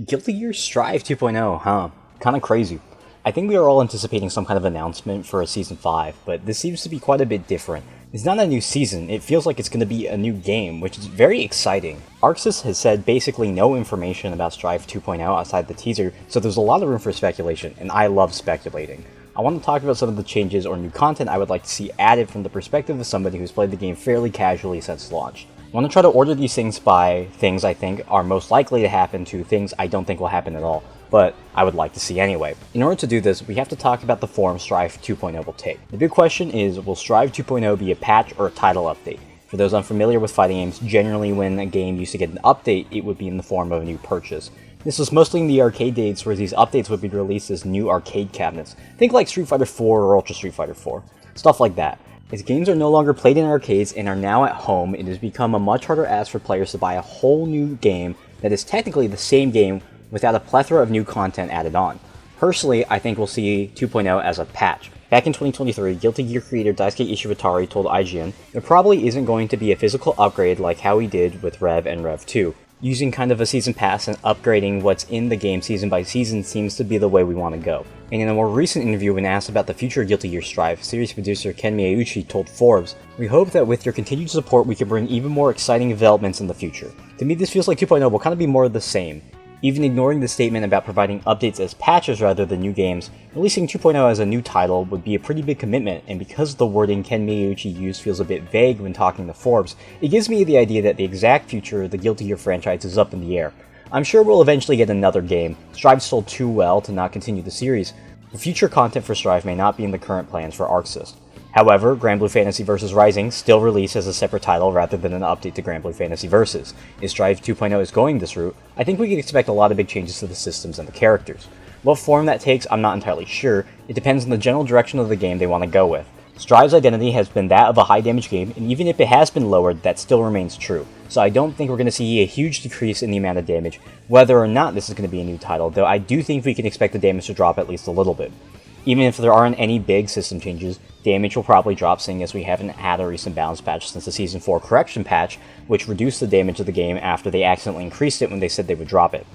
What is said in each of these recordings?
Guilty Gear Strive 2.0, huh? Kinda crazy. I think we are all anticipating some kind of announcement for a Season 5, but this seems to be quite a bit different. It's not a new season, it feels like it's going to be a new game, which is very exciting. ArcSys has said basically no information about Strive 2.0 outside the teaser, so there's a lot of room for speculation, and I love speculating. I want to talk about some of the changes or new content I would like to see added from the perspective of somebody who's played the game fairly casually since launch. I want to try to order these things by things I think are most likely to happen to things I don't think will happen at all, but I would like to see anyway. In order to do this, we have to talk about the form Strive 2.0 will take. The big question is, will Strive 2.0 be a patch or a title update? For those unfamiliar with fighting games, generally when a game used to get an update, it would be in the form of a new purchase. This was mostly in the arcade days, where these updates would be released as new arcade cabinets. Think like Street Fighter 4 or Ultra Street Fighter 4. Stuff like that. As games are no longer played in arcades and are now at home, it has become a much harder ask for players to buy a whole new game that is technically the same game without a plethora of new content added on. Personally, I think we'll see 2.0 as a patch. Back in 2023, Guilty Gear creator Daisuke Ishiwatari told IGN, there probably isn't going to be a physical upgrade like how we did with Rev and Rev 2. Using kind of a season pass and upgrading what's in the game season by season seems to be the way we want to go. And in a more recent interview when asked about the future of Guilty Gear Strive, series producer Ken Miyauchi told Forbes, "We hope that with your continued support we can bring even more exciting developments in the future." To me this feels like 2.0 will kind of be more of the same. Even ignoring the statement about providing updates as patches rather than new games, releasing 2.0 as a new title would be a pretty big commitment, and because the wording Ken Miyauchi used feels a bit vague when talking to Forbes, it gives me the idea that the exact future of the Guilty Gear franchise is up in the air. I'm sure we'll eventually get another game. Strive sold too well to not continue the series. The future content for Strive may not be in the current plans for ArcSys. However, Granblue Fantasy Vs. Rising still released as a separate title rather than an update to Granblue Fantasy Vs. If Strive 2.0 is going this route, I think we can expect a lot of big changes to the systems and the characters. What form that takes, I'm not entirely sure. It depends on the general direction of the game they want to go with. Strive's identity has been that of a high damage game, and even if it has been lowered, that still remains true. So I don't think we're going to see a huge decrease in the amount of damage, whether or not this is going to be a new title, though I do think we can expect the damage to drop at least a little bit. Even if there aren't any big system changes, damage will probably drop, seeing as we haven't had a recent balance patch since the Season 4 correction patch, which reduced the damage of the game after they accidentally increased it when they said they would drop it.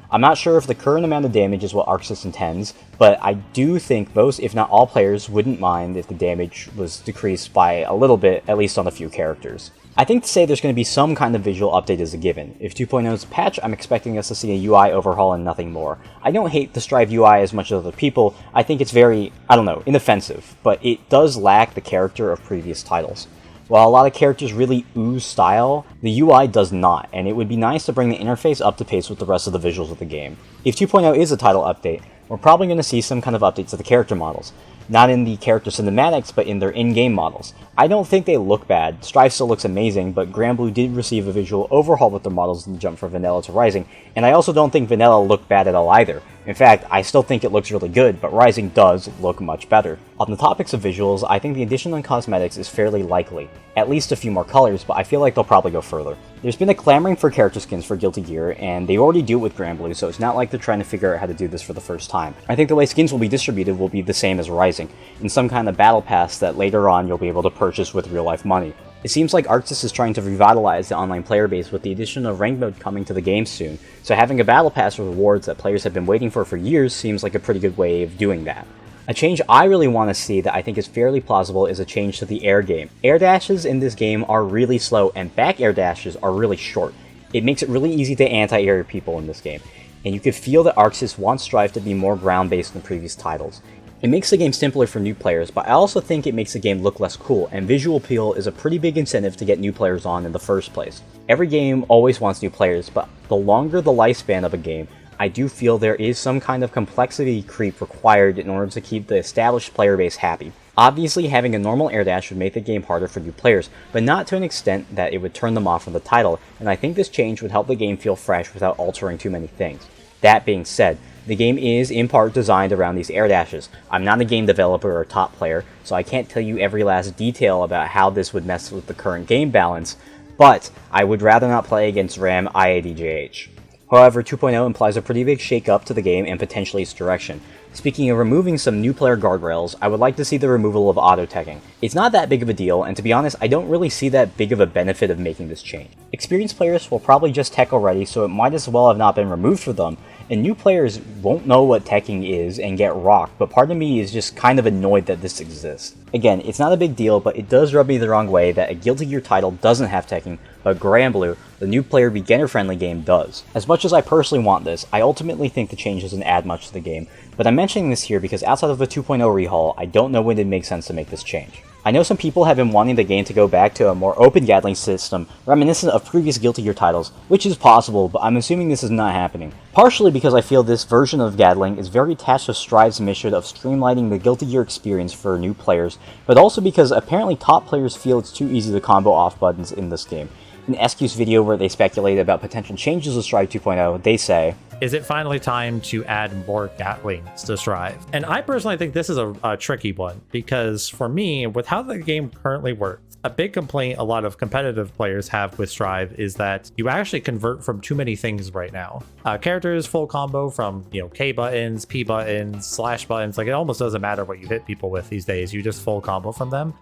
I'm not sure if the current amount of damage is what ArcSys intends, but I do think most, if not all players, wouldn't mind if the damage was decreased by a little bit, at least on a few characters. I think to say there's going to be some kind of visual update is a given. If 2.0 is a patch, I'm expecting us to see a UI overhaul and nothing more. I don't hate the Strive UI as much as other people. I think it's very, inoffensive, but it does lack the character of previous titles. While a lot of characters really ooze style, the UI does not, and it would be nice to bring the interface up to pace with the rest of the visuals of the game. If 2.0 is a title update, we're probably going to see some kind of updates to the character models. Not in the character cinematics, but in their in-game models. I don't think they look bad. Strive still looks amazing, but Granblue did receive a visual overhaul with their models in the jump from Vanilla to Rising, and I also don't think Vanilla looked bad at all either. In fact, I still think it looks really good, but Rising does look much better. On the topics of visuals, I think the addition on cosmetics is fairly likely. At least a few more colors, but I feel like they'll probably go further. There's been a clamoring for character skins for Guilty Gear, and they already do it with Granblue, so it's not like they're trying to figure out how to do this for the first time. I think the way skins will be distributed will be the same as Rising, in some kind of battle pass that later on you'll be able to purchase with real-life money. It seems like ArcSys is trying to revitalize the online player base with the addition of ranked mode coming to the game soon, so having a battle pass with rewards that players have been waiting for years seems like a pretty good way of doing that. A change I really want to see that I think is fairly plausible is a change to the air game. Air dashes in this game are really slow, and back air dashes are really short. It makes it really easy to anti-air people in this game, and you can feel that ArcSys wants Strive to be more ground-based than previous titles. It makes the game simpler for new players, but I also think it makes the game look less cool, and visual appeal is a pretty big incentive to get new players on in the first place. Every game always wants new players, but the longer the lifespan of a game, I do feel there is some kind of complexity creep required in order to keep the established player base happy. Obviously, having a normal air dash would make the game harder for new players, but not to an extent that it would turn them off from the title, and I think this change would help the game feel fresh without altering too many things. That being said, the game is in part designed around these air dashes. I'm not a game developer or top player, so I can't tell you every last detail about how this would mess with the current game balance, but I would rather not play against RAM IADJH. However, 2.0 implies a pretty big shake-up to the game and potentially its direction. Speaking of removing some new player guardrails, I would like to see the removal of auto-teching. It's not that big of a deal, and to be honest, I don't really see that big of a benefit of making this change. Experienced players will probably just tech already, so it might as well have not been removed for them, and new players won't know what teching is and get rocked, but part of me is just kind of annoyed that this exists. Again, it's not a big deal, but it does rub me the wrong way that a Guilty Gear title doesn't have teching, but Granblue, the new player beginner-friendly game, does. As much as I personally want this, I ultimately think the change doesn't add much to the game, but I'm mentioning this here because outside of the 2.0 rehaul, I don't know when it makes sense to make this change. I know some people have been wanting the game to go back to a more open gatling system, reminiscent of previous Guilty Gear titles, which is possible, but I'm assuming this is not happening. Partially because I feel this version of gatling is very attached to Strive's mission of streamlining the Guilty Gear experience for new players, but also because apparently top players feel it's too easy to combo off buttons in this game. In SQ's video where they speculate about potential changes to Strive 2.0, they say, "Is it finally time to add more Gatlings to Strive?" And I personally think this is a tricky one, because for me, with how the game currently works, a big complaint a lot of competitive players have with Strive is that you actually convert from too many things right now. Characters full combo from, K buttons, P buttons, slash buttons, like it almost doesn't matter what you hit people with these days, you just full combo from them.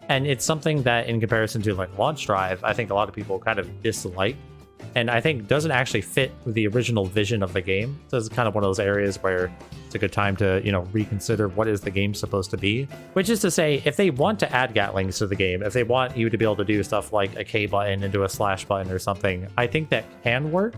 And it's something that in comparison to like launch Strive, I think a lot of people kind of dislike, and I think doesn't actually fit with the original vision of the game. So it's kind of one of those areas where it's a good time to, reconsider what is the game supposed to be. Which is to say, if they want to add Gatlings to the game, if they want you to be able to do stuff like a K button into a slash button or something, I think that can work.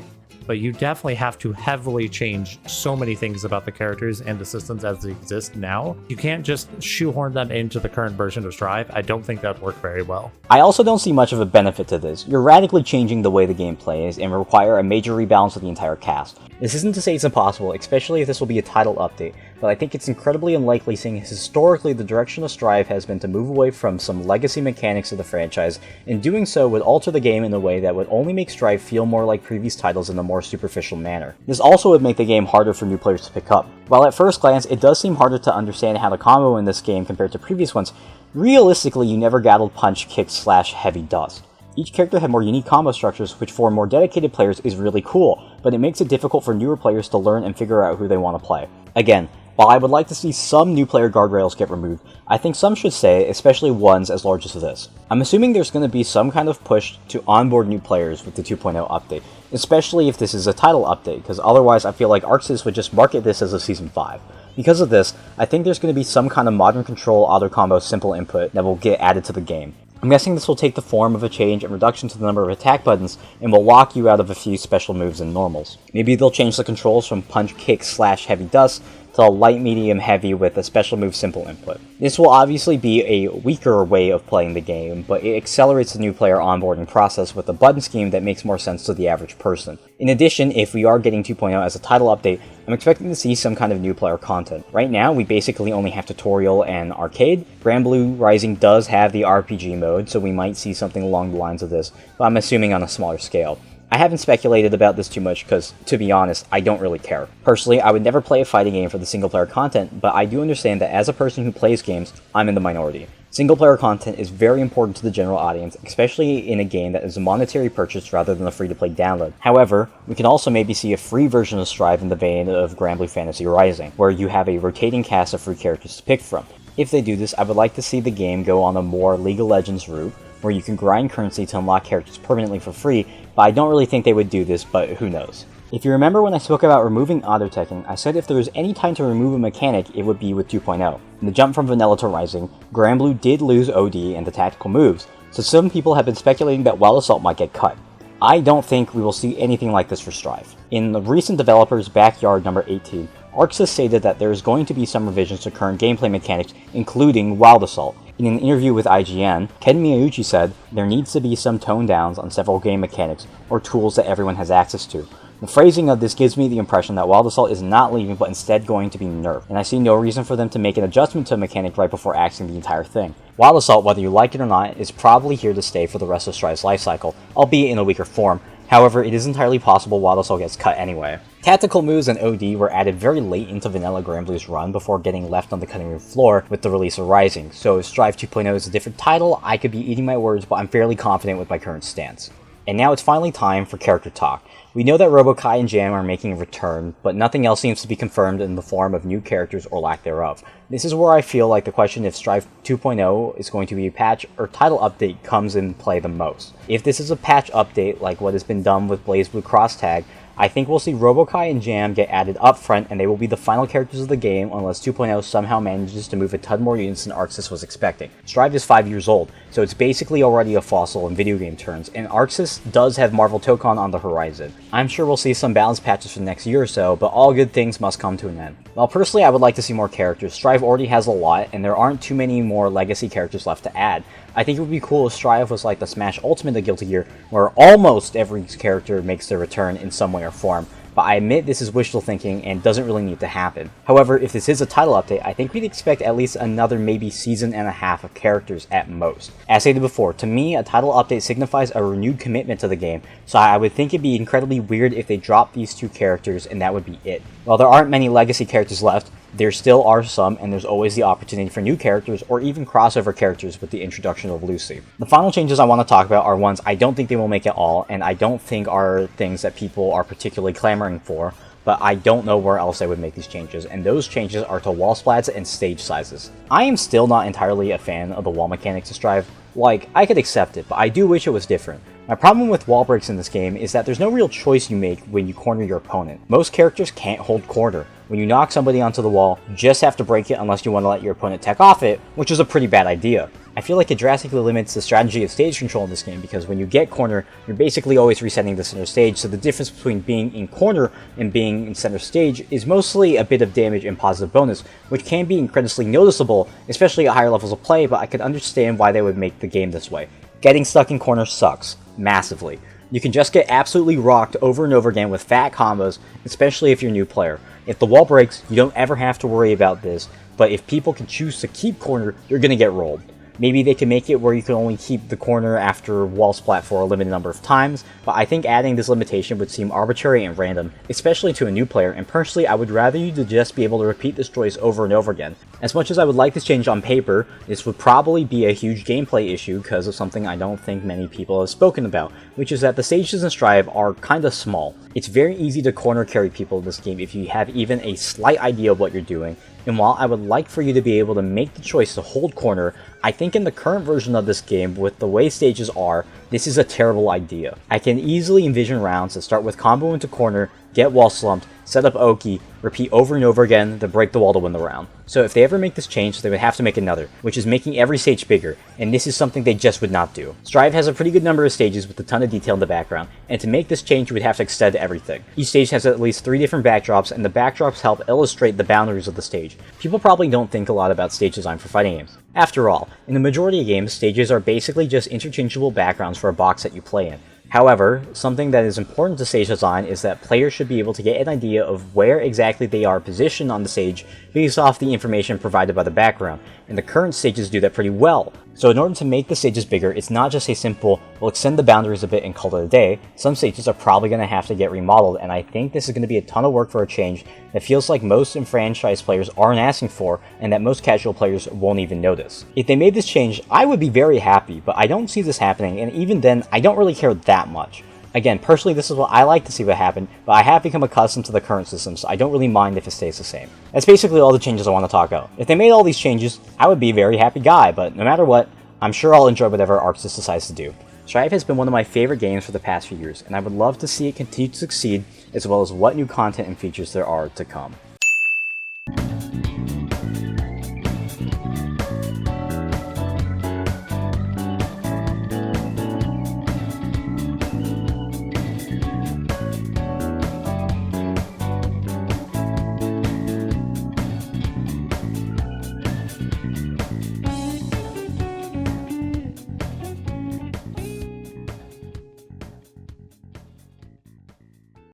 But you definitely have to heavily change so many things about the characters and the systems as they exist now. You can't just shoehorn them into the current version of Strive. I don't think that'd work very well. I also don't see much of a benefit to this. You're radically changing the way the game plays and require a major rebalance of the entire cast. This isn't to say it's impossible, especially if this will be a title update, but I think it's incredibly unlikely seeing historically the direction of Strive has been to move away from some legacy mechanics of the franchise, and doing so would alter the game in a way that would only make Strive feel more like previous titles in a more superficial manner. This also would make the game harder for new players to pick up. While at first glance it does seem harder to understand how to combo in this game compared to previous ones, realistically you never gattled punch, kick, slash, heavy dust. Each character had more unique combo structures, which for more dedicated players is really cool, but it makes it difficult for newer players to learn and figure out who they want to play. Again, while I would like to see some new player guardrails get removed, I think some should stay, especially ones as large as this. I'm assuming there's going to be some kind of push to onboard new players with the 2.0 update, especially if this is a title update, because otherwise I feel like ArcSys would just market this as a Season 5. Because of this, I think there's going to be some kind of modern control auto combo simple input that will get added to the game. I'm guessing this will take the form of a change and reduction to the number of attack buttons and will lock you out of a few special moves and normals. Maybe they'll change the controls from punch, kick, slash, heavy dust to light, medium, heavy with a special move simple input. This will obviously be a weaker way of playing the game, but it accelerates the new player onboarding process with a button scheme that makes more sense to the average person. In addition, if we are getting 2.0 as a title update, I'm expecting to see some kind of new player content. Right now, we basically only have tutorial and arcade. Granblue Rising does have the RPG mode, so we might see something along the lines of this, but I'm assuming on a smaller scale. I haven't speculated about this too much because, to be honest, I don't really care. Personally, I would never play a fighting game for the single-player content, but I do understand that as a person who plays games, I'm in the minority. Single-player content is very important to the general audience, especially in a game that is a monetary purchase rather than a free-to-play download. However, we can also maybe see a free version of Strive in the vein of Granblue Fantasy Rising, where you have a rotating cast of free characters to pick from. If they do this, I would like to see the game go on a more League of Legends route, where you can grind currency to unlock characters permanently for free, but I don't really think they would do this, but who knows. If you remember when I spoke about removing auto-teching, I said if there was any time to remove a mechanic, it would be with 2.0. In the jump from Vanilla to Rising, Granblue did lose OD and the tactical moves, so some people have been speculating that Wild Assault might get cut. I don't think we will see anything like this for Strive. In the recent developer's Backyard number 18, ArcSys stated that there is going to be some revisions to current gameplay mechanics, including Wild Assault. In an interview with IGN, Ken Miyauchi said there needs to be some tone downs on several game mechanics or tools that everyone has access to. The phrasing of this gives me the impression that Wild Assault is not leaving but instead going to be nerfed, and I see no reason for them to make an adjustment to a mechanic right before axing the entire thing. Wild Assault, whether you like it or not, is probably here to stay for the rest of Strive's lifecycle, albeit in a weaker form. However, it is entirely possible Wild Assault gets cut anyway. Tactical moves and OD were added very late into Vanilla Granblue's run before getting left on the cutting room floor with the release of Rising, so if Strive 2.0 is a different title, I could be eating my words, but I'm fairly confident with my current stance. And now it's finally time for character talk. We know that Robokai and Jam are making a return, but nothing else seems to be confirmed in the form of new characters or lack thereof. This is where I feel like the question if Strive 2.0 is going to be a patch or title update comes in play the most. If this is a patch update like what has been done with BlazBlue Cross Tag, I think we'll see Robokai and Jam get added up front, and they will be the final characters of the game unless 2.0 somehow manages to move a ton more units than Arxis was expecting. Strive is 5 years old, so it's basically already a fossil in video game terms, and Arxis does have Marvel Tokon on the horizon. I'm sure we'll see some balance patches for the next year or so, but all good things must come to an end. While personally I would like to see more characters, Strive already has a lot, and there aren't too many more legacy characters left to add. I think it would be cool if Strive was like the Smash Ultimate of Guilty Gear, where almost every character makes their return in some way or form, but I admit this is wishful thinking and doesn't really need to happen. However, if this is a title update, I think we'd expect at least another maybe season and a half of characters at most. As stated before, to me, a title update signifies a renewed commitment to the game, so I would think it'd be incredibly weird if they dropped these two characters and that would be it. While there aren't many legacy characters left, there still are some, and there's always the opportunity for new characters or even crossover characters with the introduction of Lucy. The final changes I want to talk about are ones I don't think they will make at all, and I don't think are things that people are particularly clamoring for, but I don't know where else they would make these changes, and those changes are to wall splats and stage sizes. I am still not entirely a fan of the wall mechanics of Strive. Like, I could accept it, but I do wish it was different. My problem with wall breaks in this game is that there's no real choice you make when you corner your opponent. Most characters can't hold corner. When you knock somebody onto the wall, you just have to break it unless you want to let your opponent tech off it, which is a pretty bad idea. I feel like it drastically limits the strategy of stage control in this game because when you get corner, you're basically always resetting the center stage, so the difference between being in corner and being in center stage is mostly a bit of damage and positive bonus, which can be incredibly noticeable, especially at higher levels of play, but I can understand why they would make the game this way. Getting stuck in corner sucks. Massively. You can just get absolutely rocked over and over again with fat combos, especially if you're a new player. If the wall breaks, you don't ever have to worry about this, but if people can choose to keep corner, you're gonna get rolled. Maybe they can make it where you can only keep the corner after wall splat for a limited number of times, but I think adding this limitation would seem arbitrary and random, especially to a new player, and personally I would rather you to just be able to repeat this choice over and over again. As much as I would like this change on paper, this would probably be a huge gameplay issue because of something I don't think many people have spoken about, which is that the stages in Strive are kinda small. It's very easy to corner carry people in this game if you have even a slight idea of what you're doing, and while I would like for you to be able to make the choice to hold corner, I think in the current version of this game, with the way stages are, this is a terrible idea. I can easily envision rounds that start with combo into corner, get wall slumped, set up Oki, repeat over and over again, then break the wall to win the round. So if they ever make this change, they would have to make another, which is making every stage bigger, and this is something they just would not do. Strive has a pretty good number of stages with a ton of detail in the background, and to make this change you would have to extend everything. Each stage has at least 3 different backdrops, and the backdrops help illustrate the boundaries of the stage. People probably don't think a lot about stage design for fighting games. After all, in the majority of games, stages are basically just interchangeable backgrounds for a box that you play in. However, something that is important to stage design is that players should be able to get an idea of where exactly they are positioned on the stage based off the information provided by the background, and the current stages do that pretty well. So in order to make the stages bigger, it's not just a simple, we'll extend the boundaries a bit and call it a day. Some stages are probably going to have to get remodeled, and I think this is going to be a ton of work for a change that feels like most enfranchised players aren't asking for, and that most casual players won't even notice. If they made this change, I would be very happy, but I don't see this happening, and even then, I don't really care that much. Again, personally this is what I like to see what happen, but I have become accustomed to the current system, so I don't really mind if it stays the same. That's basically all the changes I want to talk about. If they made all these changes, I would be a very happy guy, but no matter what, I'm sure I'll enjoy whatever Arxis decides to do. Strive has been one of my favorite games for the past few years, and I would love to see it continue to succeed, as well as what new content and features there are to come.